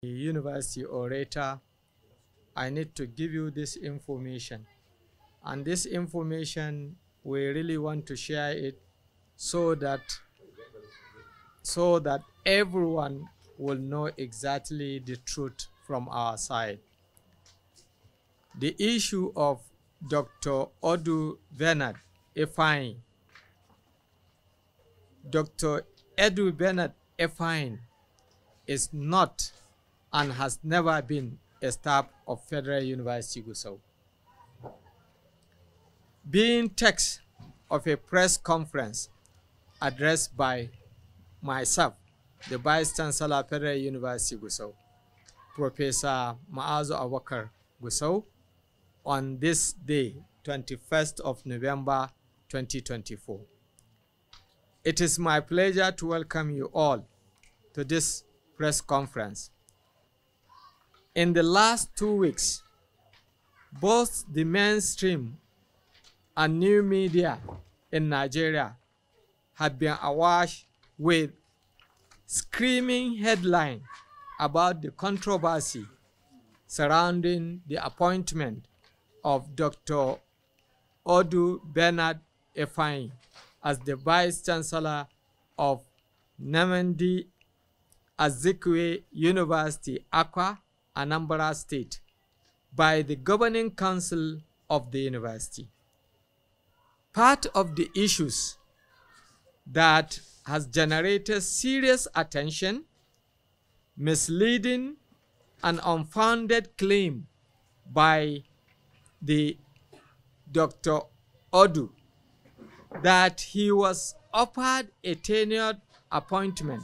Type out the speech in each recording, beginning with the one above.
University orator, I need to give you this information. And this information, we really want to share it so that everyone will know exactly the truth from our side. The issue of Dr. Odu Bernard Efine. Dr. Edu Bernard Efine is not and has never been a staff of Federal University Gusau. Being text of a press conference addressed by myself, the Vice Chancellor, Federal University Gusau, Professor Maazu Abubakar Gusau, on this day, 21st of November, 2024. It is my pleasure to welcome you all to this press conference. In the last 2 weeks, both the mainstream and new media in Nigeria have been awash with screaming headlines about the controversy surrounding the appointment of Dr. Odu Bernard Efine as the Vice Chancellor of Nnamdi Azikwe University, Akwa, Anambra State, by the Governing Council of the university. Part of the issues that has generated serious attention, misleading and unfounded claim by the Dr. Odu that he was offered a tenured appointment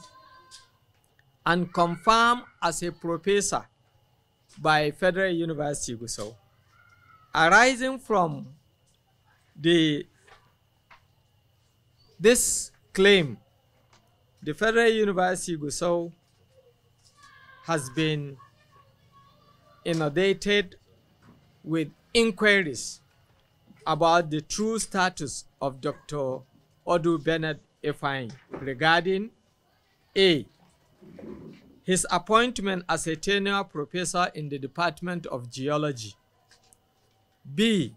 and confirmed as a professor by Federal University Gusau. Arising from this claim, the Federal University Gusau has been inundated with inquiries about the true status of Dr. Odu Bernard Efine regarding A, his appointment as a tenured professor in the Department of Geology, B,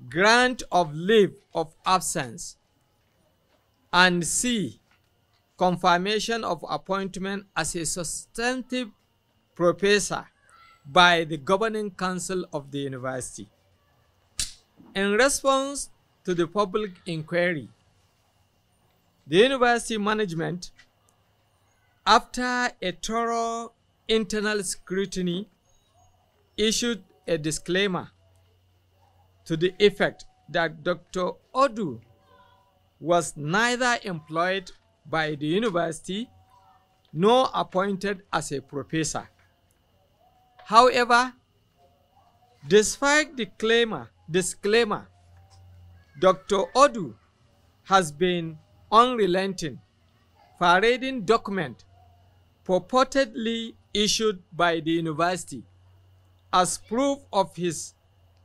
grant of leave of absence, and C, confirmation of appointment as a substantive professor by the Governing Council of the university. In response to the public inquiry, the university management, after a thorough internal scrutiny, issued a disclaimer to the effect that Dr. Odu was neither employed by the university nor appointed as a professor. However, despite the disclaimer, Dr. Odu has been unrelenting, parading documents purportedly issued by the university as proof of his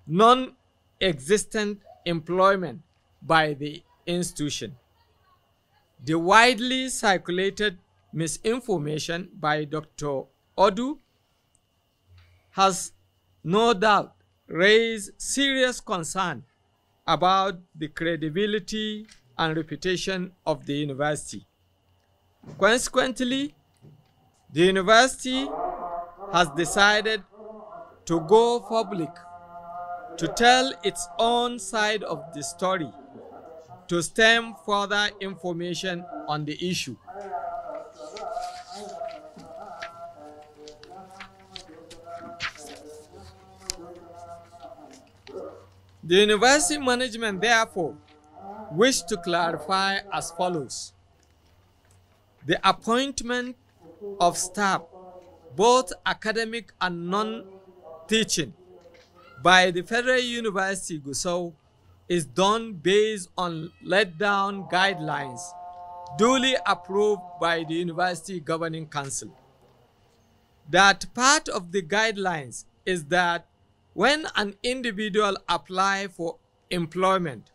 non-existent employment by the institution. The widely circulated misinformation by Dr. Odu has no doubt raised serious concern about the credibility and reputation of the university. Consequently, the university has decided to go public to tell its own side of the story to stem further information on the issue. The university management therefore wish to clarify as follows. The appointment of staff, both academic and non-teaching, by the Federal University Gusau is done based on laid-down guidelines duly approved by the University Governing Council. That part of the guidelines is that when an individual applies for employment,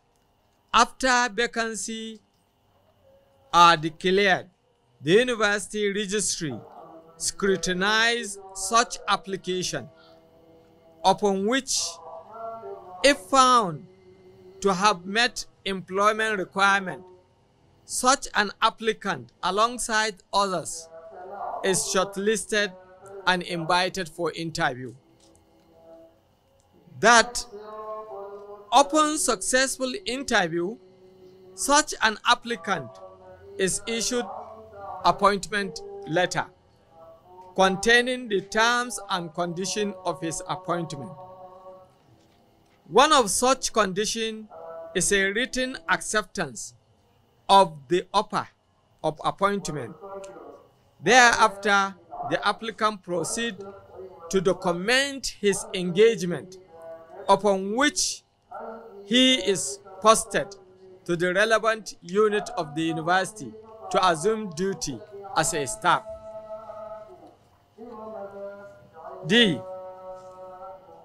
after vacancy are declared, the university registry scrutinize such application, upon which, if found to have met employment requirement, such an applicant alongside others is shortlisted and invited for interview. That upon successful interview, such an applicant is issued appointment letter containing the terms and conditions of his appointment. One of such conditions is a written acceptance of the offer of appointment. Thereafter, the applicant proceeds to document his engagement, upon which he is posted to the relevant unit of the university to assume duty as a staff. D.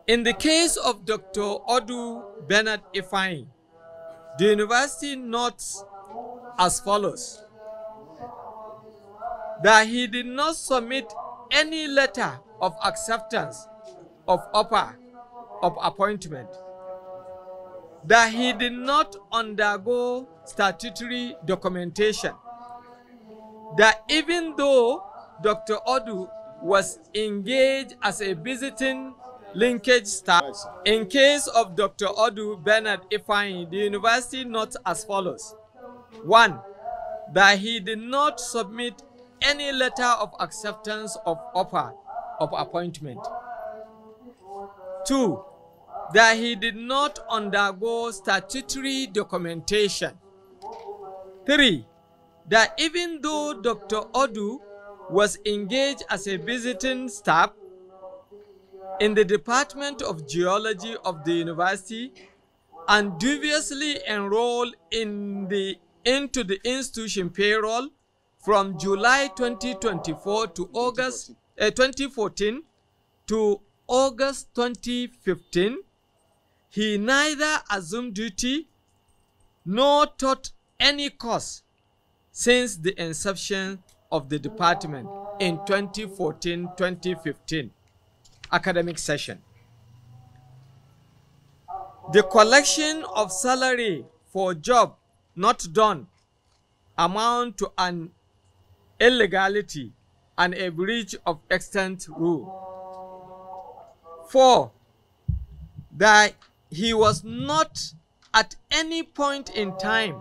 In the case of Dr. Odu Bernard Ifeanyi, the university notes as follows: that he did not submit any letter of acceptance of offer of appointment, that he did not undergo statutory documentation, that even though Dr. Odu was engaged as a visiting linkage staff, in case of Dr. Odu Bernard Ifeanyi, the university notes as follows: 1. That he did not submit any letter of acceptance of offer of appointment. 2. That he did not undergo statutory documentation. 3. That even though Dr. Odu was engaged as a visiting staff in the Department of Geology of the university and dubiously enrolled into the institution payroll from July 2024 to August 2014 to August 2015, he neither assumed duty nor taught any course since the inception of the department in 2014-2015 academic session. The collection of salary for job not done amount to an illegality and a breach of extant rule. 4. That he was not at any point in time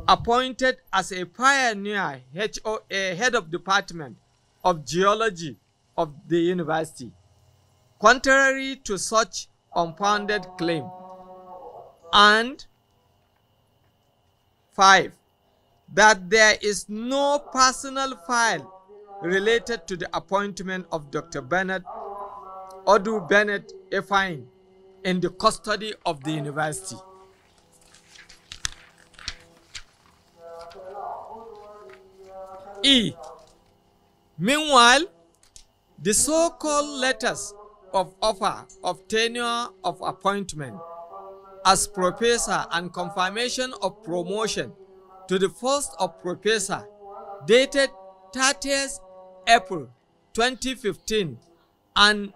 appointed as a pioneer head of department of geology of the university, contrary to such unfounded claim. And 5. That there is no personal file related to the appointment of Dr. Odu Bernard Ifeanyi in the custody of the university. E. Meanwhile, the so-called letters of offer of tenure of appointment as professor and confirmation of promotion to the post of professor dated 30th April 2015 and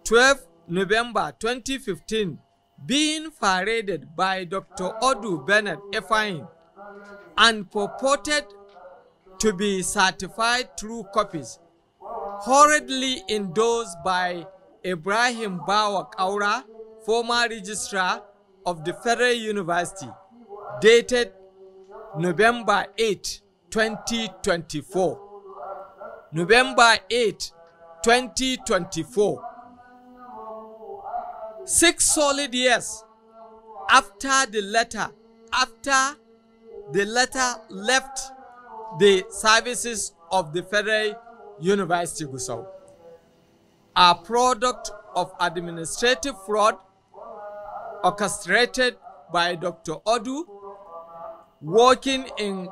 12 November 2015 being paraded by Dr. Odu Bernard Ifeanyi and purported to be certified true copies, hurriedly endorsed by Ibrahim Bawa Kaura, former registrar of the Federal University, dated November 8, 2024. November 8, 2024. 6 solid years after the letter left the services of the Federal University Gusau, a product of administrative fraud orchestrated by Dr. Odu, working in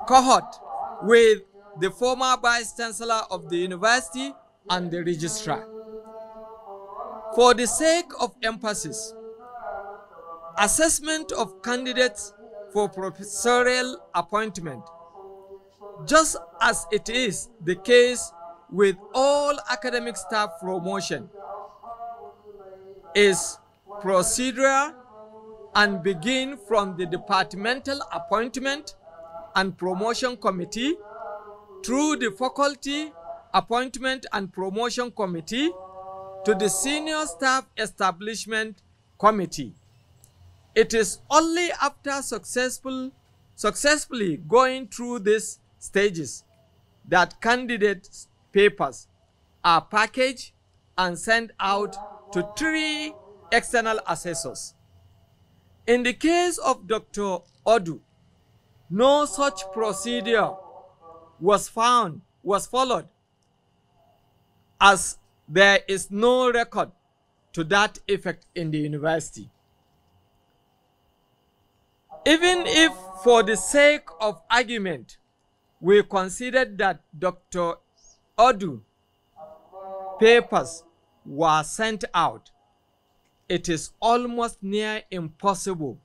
cohort with the former Vice Chancellor of the university and the registrar. For the sake of emphasis, assessment of candidates for professorial appointment, just as it is the case with all academic staff promotion is procedural and begin from the departmental appointment and promotion committee through the faculty appointment and promotion committee to the senior staff establishment committee. It is only after successfully going through these stages that candidate papers are packaged and sent out to 3 external assessors. In the case of Dr. Odu, no such procedure was followed, as there is no record to that effect in the university. Even if, for the sake of argument, we considered that Dr. Odu papers were sent out, it is almost near impossible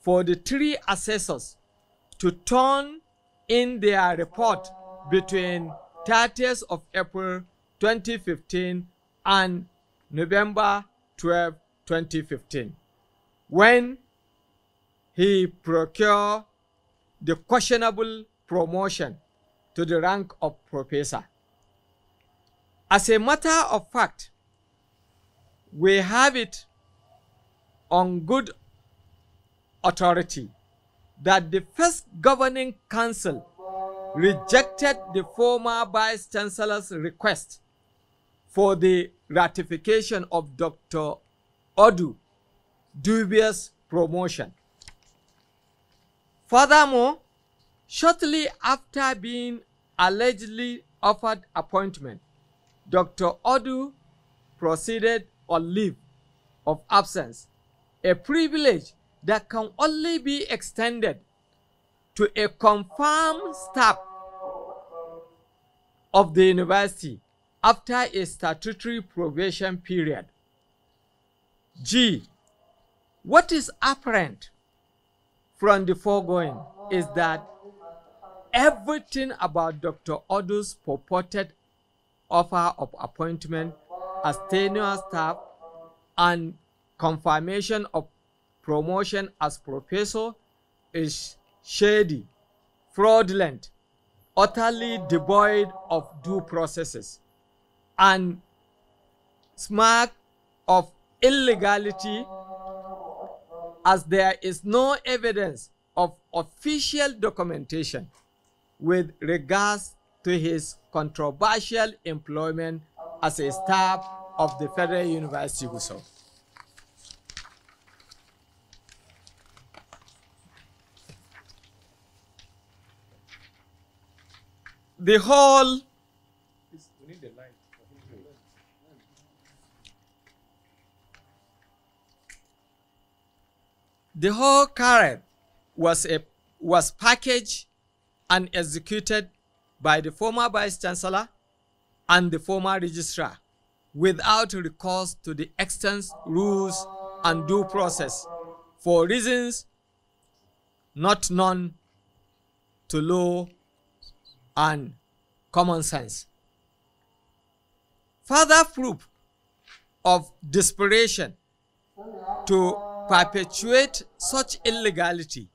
for the 3 assessors to turn in their report between 30th of April 2015 and November 12, 2015, when he procured the questionable promotion to the rank of professor. As a matter of fact, we have it on good authority that the first governing council rejected the former Vice Chancellor's request for the ratification of Dr. Odu's dubious promotion. Furthermore, shortly after being allegedly offered appointment, Dr. Odu proceeded on leave of absence, a privilege that can only be extended to a confirmed staff of the university after a statutory probation period. G. What is apparent from the foregoing is that everything about Dr. Odu's purported offer of appointment as tenure staff and confirmation of promotion as professor is shady, fraudulent, utterly devoid of due processes, and smack of illegality, as there is no evidence of official documentation with regards to his controversial employment as a staff of the Federal University Gusau. The whole carrot was packaged and executed by the former Vice Chancellor and the former Registrar without recourse to the extant rules and due process for reasons not known to law and common sense. Further proof of desperation to perpetuate such illegality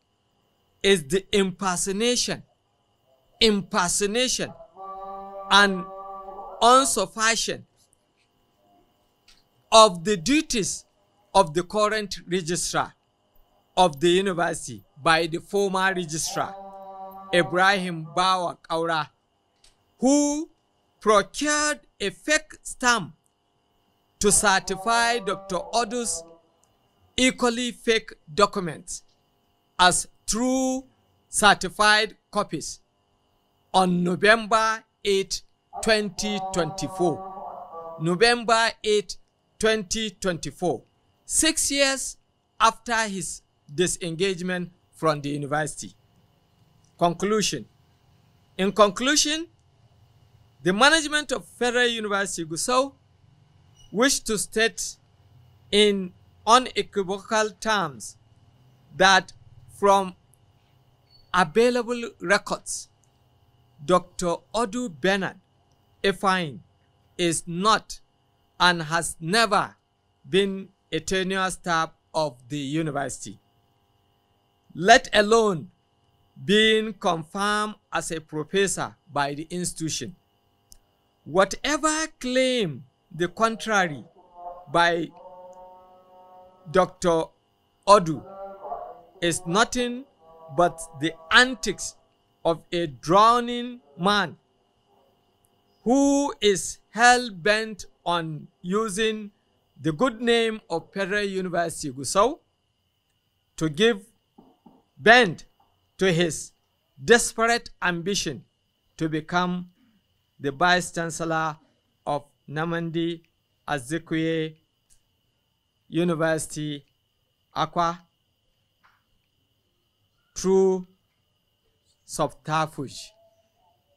is the impersonation and usurpation of the duties of the current registrar of the university by the former registrar, Ibrahim Bawa Kaura, who procured a fake stamp to certify Dr. Odu's equally fake documents as true certified copies on November 8, 2024. November 8, 2024, 6 years after his disengagement from the university. Conclusion. In conclusion, the management of Federal University Gusau wish to state in unequivocal terms that from available records, Dr. Odu Bernard Ifeanyi is not and has never been a tenured staff of the university, let alone being confirmed as a professor by the institution. Whatever claim the contrary by Dr. Odu is nothing but the antics of a drowning man who is hell-bent on using the good name of Federal University Gusau to give vent to his desperate ambition to become the Vice Chancellor of Nnamdi Azikwe University, Akwa, through subterfuge.